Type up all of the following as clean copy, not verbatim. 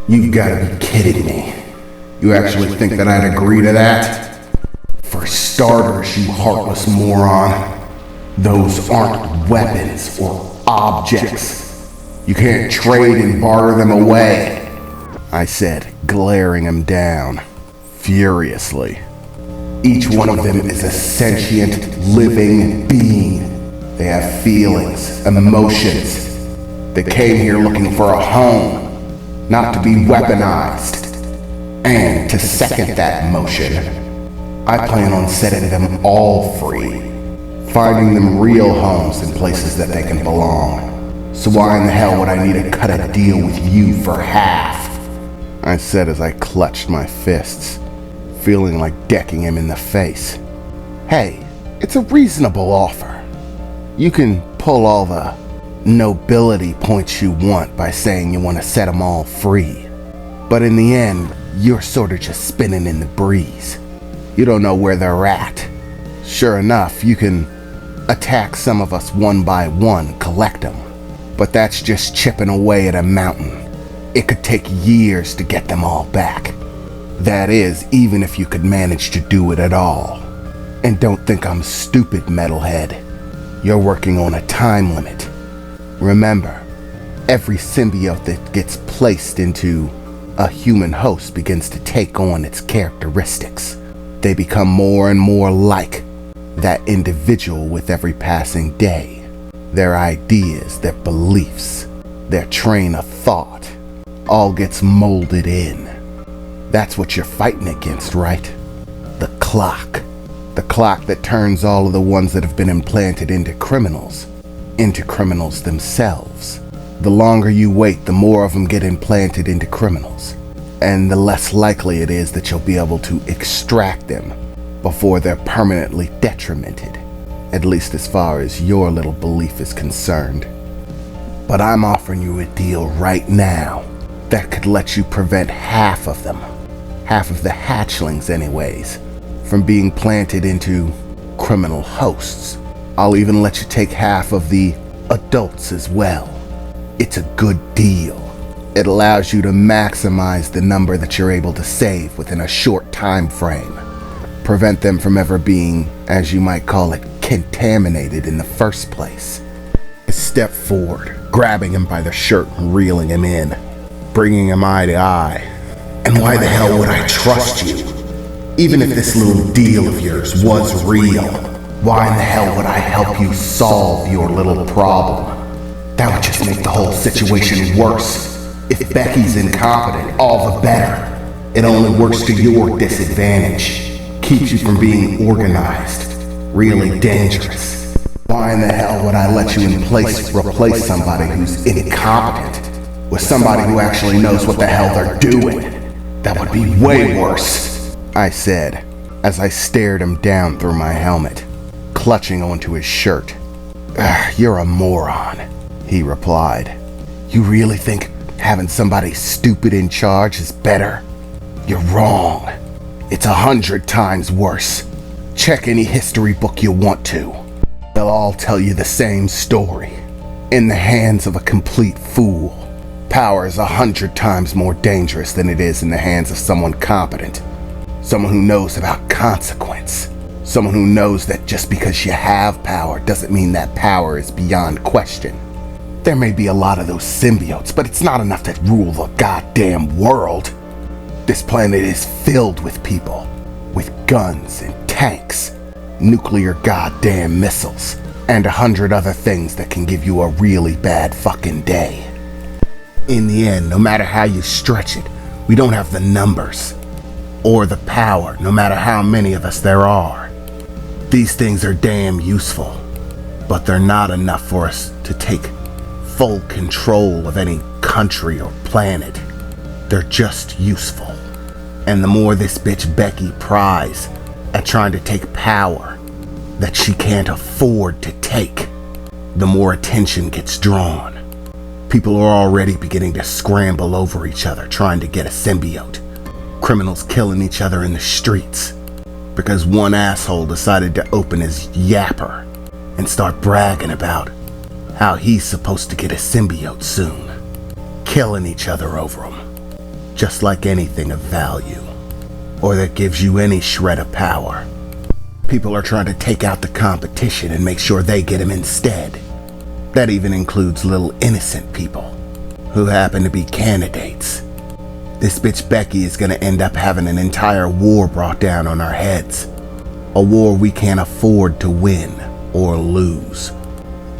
You've gotta be kidding me. You actually think that I'd agree to that? For starters, you heartless moron, those aren't weapons or objects. You can't trade and barter them away, I said, glaring him down, furiously. Each one of them is a sentient, living being. They have feelings, emotions. They came here looking for a home, not to be weaponized. And to second that motion, I plan on setting them all free, finding them real homes and places that they can belong. So why in the hell would I need to cut a deal with you for half? I said as I clutched my fists, feeling like decking him in the face. Hey, it's a reasonable offer. You can pull all the nobility points you want by saying you want to set them all free. But in the end, you're sort of just spinning in the breeze. You don't know where they're at. Sure enough, you can attack some of us one by one, collect them. But that's just chipping away at a mountain. It could take years to get them all back. That is, even if you could manage to do it at all. And don't think I'm stupid, metalhead. You're working on a time limit. Remember, every symbiote that gets placed into a human host begins to take on its characteristics. They become more and more like that individual with every passing day. Their ideas, their beliefs, their train of thought, all gets molded in. That's what you're fighting against, right? The clock. The clock that turns all of the ones that have been implanted into criminals themselves. The longer you wait, the more of them get implanted into criminals. And the less likely it is that you'll be able to extract them before they're permanently detrimented, at least as far as your little belief is concerned. But I'm offering you a deal right now that could let you prevent half of them, half of the hatchlings anyways, from being planted into criminal hosts. I'll even let you take half of the adults as well. It's a good deal. It allows you to maximize the number that you're able to save within a short time frame. Prevent them from ever being, as you might call it, contaminated in the first place. I stepped forward, grabbing him by the shirt and reeling him in, bringing him eye to eye. And why the hell would I trust you? Even if this little deal of yours was real, why in the hell would I help you solve your little problem? That would just make the whole situation worse. If Becky's incompetent, all the better. It only works to your disadvantage. Keeps you from being organized. Really dangerous. Why in the hell would I let you replace somebody who's incompetent with somebody who actually knows what the hell they're doing? That would be way worse, I said, as I stared him down through my helmet, clutching onto his shirt. You're a moron, he replied. You really think having somebody stupid in charge is better? You're wrong. It's 100 times worse. Check any history book you want to. They'll all tell you the same story. In the hands of a complete fool, power is 100 times more dangerous than it is in the hands of someone competent. Someone who knows about consequence. Someone who knows that just because you have power doesn't mean that power is beyond question. There may be a lot of those symbiotes, but it's not enough to rule the goddamn world. This planet is filled with people, with guns and tanks, nuclear goddamn missiles, and 100 other things that can give you a really bad fucking day. In the end, no matter how you stretch it, we don't have the numbers or the power, no matter how many of us there are. These things are damn useful, but they're not enough for us to take full control of any country or planet. They're just useful. And the more this bitch Becky pries at trying to take power that she can't afford to take, the more attention gets drawn. People are already beginning to scramble over each other trying to get a symbiote. Criminals killing each other in the streets because one asshole decided to open his yapper and start bragging about how he's supposed to get a symbiote soon. Killing each other over them. just like anything of value, or that gives you any shred of power. People are trying to take out the competition and make sure they get him instead. That even includes little innocent people who happen to be candidates. This bitch Becky is gonna end up having an entire war brought down on our heads. A war we can't afford to win or lose.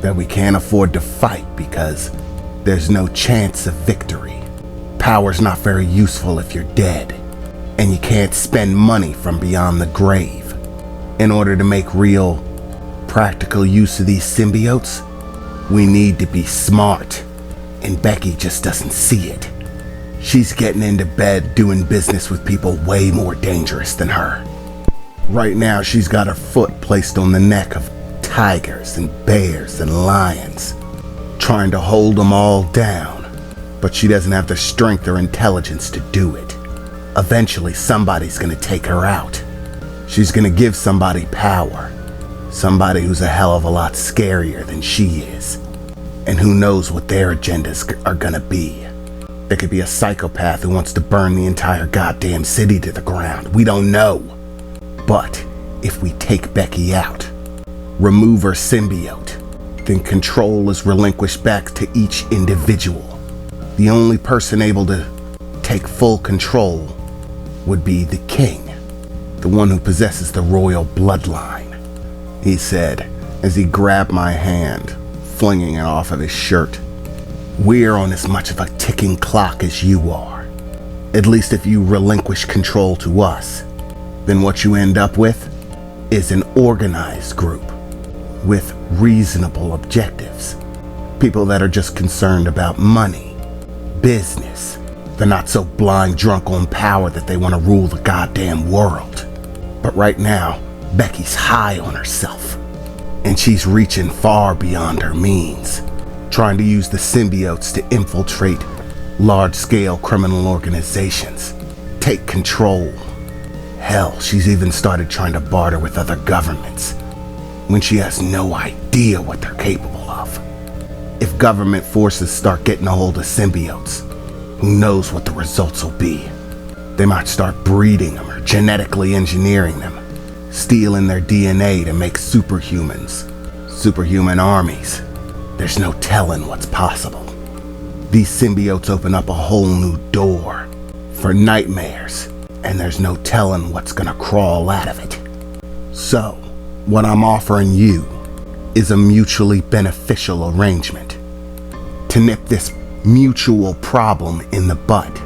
That we can't afford to fight because there's no chance of victory. Power's not very useful if you're dead, and you can't spend money from beyond the grave. In order to make real, practical use of these symbiotes, we need to be smart, and Becky just doesn't see it. She's getting into bed doing business with people way more dangerous than her. Right now, she's got her foot placed on the neck of tigers and bears and lions, trying to hold them all down, but she doesn't have the strength or intelligence to do it. Eventually, somebody's gonna take her out. She's gonna give somebody power, somebody who's a hell of a lot scarier than she is, and who knows what their agendas are gonna be. There could be a psychopath who wants to burn the entire goddamn city to the ground. We don't know. But if we take Becky out, remove her symbiote, then control is relinquished back to each individual. The only person able to take full control would be the king, the one who possesses the royal bloodline, he said as he grabbed my hand, flinging it off of his shirt. We're on as much of a ticking clock as you are. At least if you relinquish control to us, then what you end up with is an organized group with reasonable objectives. People that are just concerned about money, business. They're not so blind drunk on power that they want to rule the goddamn world. But right now, Becky's high on herself, and she's reaching far beyond her means, trying to use the symbiotes to infiltrate large-scale criminal organizations, take control. Hell, she's even started trying to barter with other governments, when she has no idea what they're capable of. If government forces start getting a hold of symbiotes, who knows what the results will be. They might start breeding them or genetically engineering them, stealing their DNA to make superhumans, superhuman armies. There's no telling what's possible. These symbiotes open up a whole new door for nightmares, and there's no telling what's gonna crawl out of it. So, what I'm offering you is a mutually beneficial arrangement to nip this mutual problem in the bud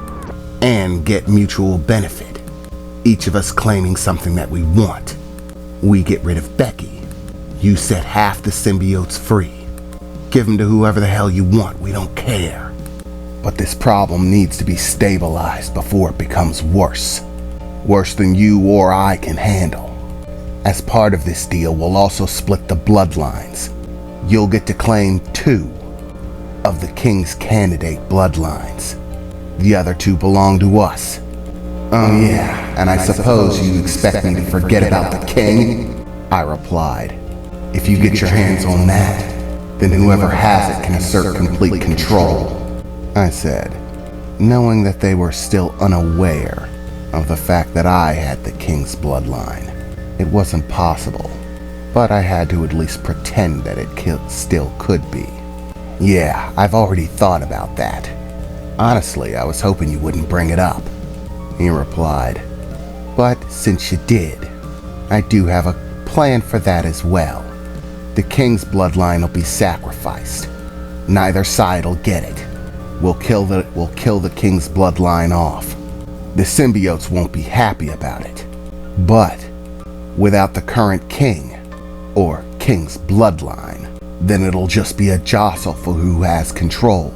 and get mutual benefit. Each of us claiming something that we want. We get rid of Becky. You set half the symbiotes free. Give them to whoever the hell you want. We don't care. But this problem needs to be stabilized before it becomes worse. Worse than you or I can handle. As part of this deal, we'll also split the bloodlines. You'll get to claim 2 of the king's candidate bloodlines. The other 2 belong to us. Oh yeah, and I suppose you expect me to forget about the king? I replied. If you get your hands on that, then whoever has it can assert complete control. I said, knowing that they were still unaware of the fact that I had the king's bloodline. It wasn't possible, but I had to at least pretend that it still could be. Yeah, I've already thought about that. Honestly, I was hoping you wouldn't bring it up, he replied. But since you did, I do have a plan for that as well. The king's bloodline will be sacrificed. Neither side will get it. We'll kill the king's bloodline off. The symbiotes won't be happy about it. But without the current king, or king's bloodline, then it'll just be a jostle for who has control.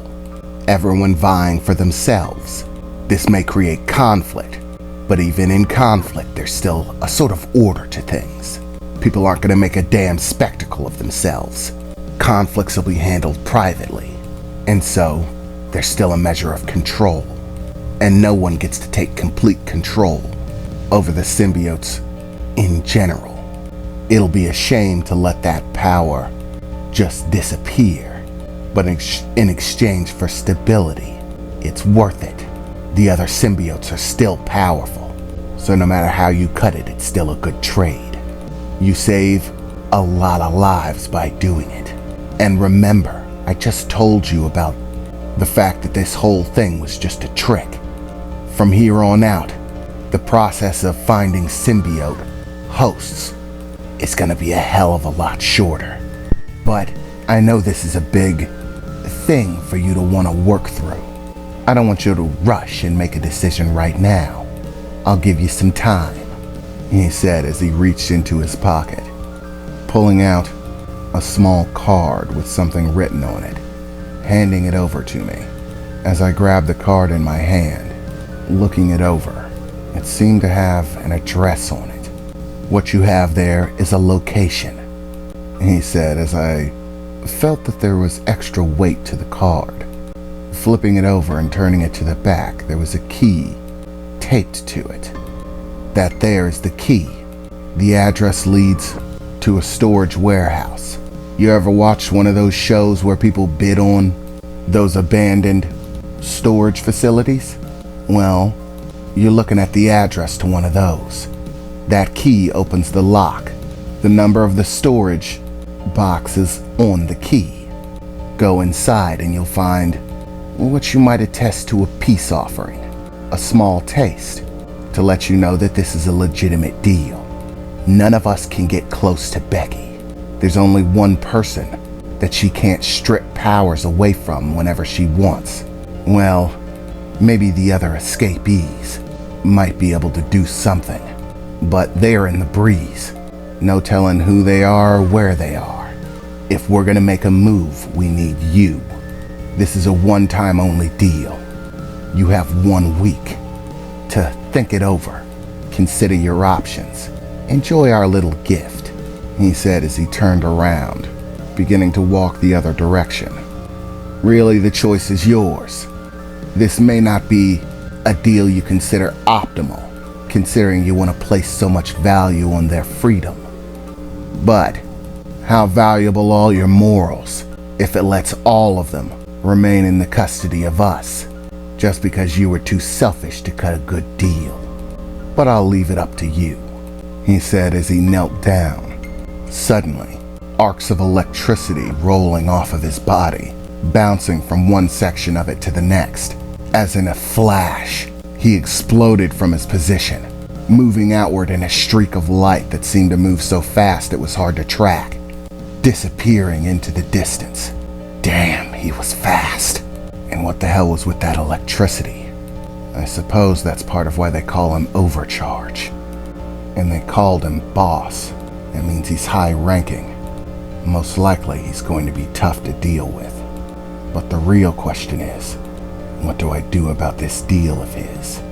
Everyone vying for themselves. This may create conflict, but even in conflict, there's still a sort of order to things. People aren't gonna make a damn spectacle of themselves. Conflicts will be handled privately, and so there's still a measure of control, and no one gets to take complete control over the symbiotes in general. It'll be a shame to let that power just disappear, but in exchange for stability, it's worth it. The other symbiotes are still powerful, so no matter how you cut it, it's still a good trade. You save a lot of lives by doing it. And remember, I just told you about the fact that this whole thing was just a trick. From here on out, the process of finding symbiote hosts is gonna be a hell of a lot shorter. But I know this is a big thing for you to want to work through. I don't want you to rush and make a decision right now. I'll give you some time, he said as he reached into his pocket, pulling out a small card with something written on it, handing it over to me. As I grabbed the card in my hand, looking it over, it seemed to have an address on it. What you have there is a location, he said as I felt that there was extra weight to the card. Flipping it over and turning it to the back, there was a key taped to it. That there is the key. The address leads to a storage warehouse. You ever watched one of those shows where people bid on those abandoned storage facilities? Well, you're looking at the address to one of those. That key opens the lock. The number of the storage box is on the key. Go inside and you'll find what you might attest to a peace offering, a small taste, to let you know that this is a legitimate deal. None of us can get close to Becky. There's only one person that she can't strip powers away from whenever she wants. Well, maybe the other escapees might be able to do something, but they're in the breeze. No telling who they are or where they are. If we're gonna make a move, we need you. This is a one-time only deal. You have 1 week to think it over. Consider your options. Enjoy our little gift, he said as he turned around, beginning to walk the other direction. Really, the choice is yours. This may not be a deal you consider optimal, considering you want to place so much value on their freedom. But how valuable all your morals if it lets all of them remain in the custody of us, just because you were too selfish to cut a good deal. But I'll leave it up to you, he said as he knelt down. Suddenly, arcs of electricity rolling off of his body, bouncing from one section of it to the next. As in a flash, he exploded from his position, moving outward in a streak of light that seemed to move so fast it was hard to track, disappearing into the distance. Damn, he was fast. And what the hell was with that electricity? I suppose that's part of why they call him Overcharge. And they called him Boss. That means he's high-ranking. Most likely he's going to be tough to deal with. But the real question is, what do I do about this deal of his?